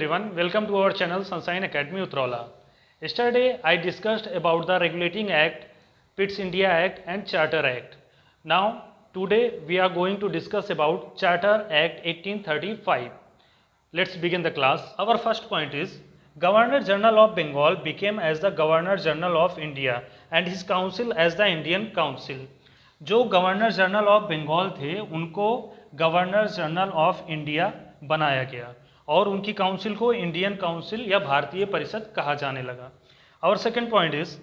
everyone, welcome to our channel Sunshine Academy Utraula. Yesterday I discussed about the Regulating Act, PITS India Act and Charter Act. Now today we are going to discuss about Charter Act 1835. Let's begin the class. Our first point is Governor General of Bengal became as the Governor General of India and his council as the Indian Council. जो governor general of Bengal थे उनको governor general of India बनाया गया और उनकी council को Indian council या भारतीय परिषद कहा जाने लगा. और second point is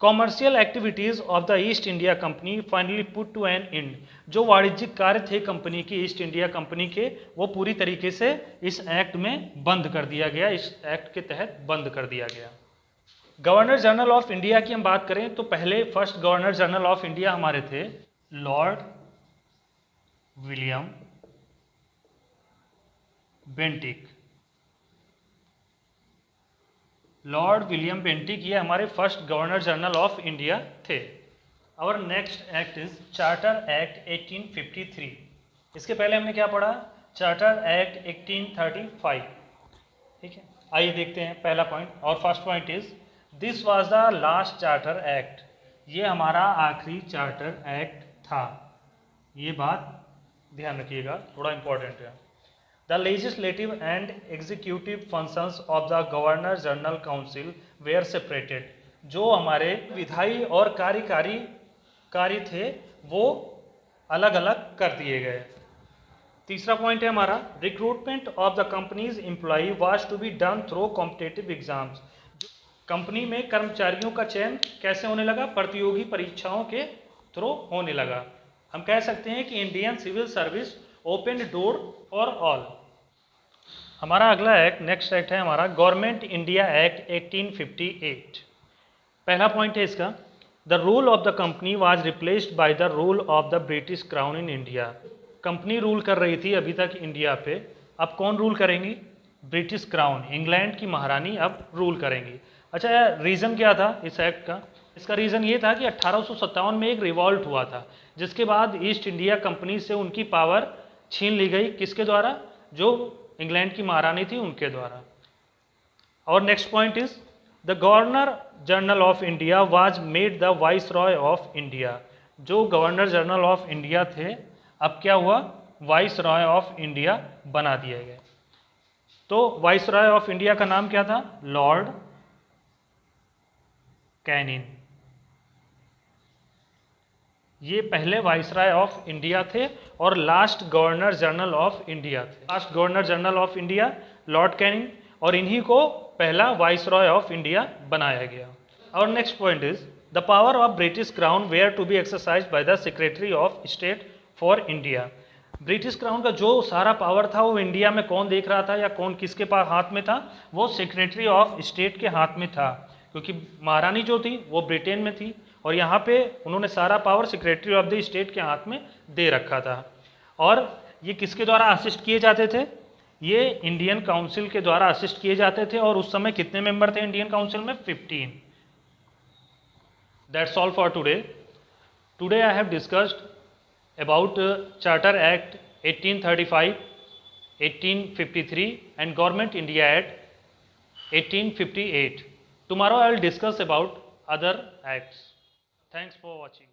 commercial activities of the East India Company finally put to an end. जो वाणिज्यिक कार्य थे कंपनी की, ईस्ट इंडिया कंपनी के, वो पूरी तरीके से इस एक्ट में बंद कर दिया गया, इस एक्ट के तहत बंद कर दिया गया. गवर्नर जनरल ऑफ इंडिया की हम बात करें तो पहले first governor general of India हमारे थे Lord William Bentinck. Lord William Bentinck ये हमारे first governor general of India थे. और next act is charter act 1853. इसके पहले हमने क्या पढ़ा? Charter act 1835. ठीक है, आइए देखते हैं पहला पॉइंट. और first point is this was the last charter act. ये हमारा आखिरी चार्टर एक्ट था. ये बात ध्यान रखिएगा, थोड़ा इंपॉर्टेंट है. The legislative and executive functions of the governor general council were separated. जो हमारे विधायी और कार्यकारी कार्य थे वो अलग अलग कर दिए गए. तीसरा पॉइंट है हमारा recruitment of the companies employ was to be done through competitive exams. Company में कर्मचारियों का चयन कैसे होने लगा? प्रतियोगी परीक्षाओं के थ्रू होने लगा. हम कह सकते हैं कि Indian civil service open door for all. हमारा अगला एक्ट, नेक्स्ट एक्ट है हमारा गवर्नमेंट इंडिया एक्ट 1858. पहला पॉइंट है इसका the rule of the company was replaced by the rule of the British crown in India. Company rule कर रही थी अभी तक इंडिया पे, अब कौन रूल करेंगी? ब्रिटिश क्राउन, इंग्लैंड की महारानी अब रूल करेंगी. अच्छा, रीज़न क्या था इस एक्ट का? इसका रीज़न ये था कि 1857 में एक रिवॉल्ट हुआ था जिसके बाद ईस्ट इंडिया कंपनी से उनकी पावर छीन ली गई. किसके द्वारा? जो इंग्लैंड की महारानी थी उनके द्वारा. और next point is the governor general of India was made the vice Roy of India. जो गवर्नर जनरल ऑफ इंडिया थे अब क्या हुआ? वाइस रॉय ऑफ इंडिया बना दिए गए. तो वाइस रॉय ऑफ इंडिया का नाम क्या था? Lord Canning. ये पहले वाइसराय ऑफ इंडिया थे और last governor general of India थे. Last governor general of India Lord Canning, और इन्हीं को पहला वाइसरॉय ऑफ इंडिया बनाया गया. और next point is the power of British crown were to be exercise by the secretary of state for India. British crown का जो सारा पावर था वो इंडिया में कौन देख रहा था या कौन किसके पास हाथ में था? वो सेक्रेटरी ऑफ स्टेट के हाथ में था, क्योंकि महारानी जो थी वो ब्रिटेन में थी और यहाँ पे उन्होंने सारा power secretary of the state के हाथ में दे रखा था. और ये किसके द्वारा असिस्ट किए जाते थे? ये इंडियन काउंसिल के द्वारा असिस्ट किए जाते थे. और उस समय कितने मेंबर थे इंडियन काउंसिल में? 15. That's all for today. Today I have discussed about Charter Act 1835, 1853 and Government India Act 1858. Tomorrow I will discuss about other acts. Thanks for watching.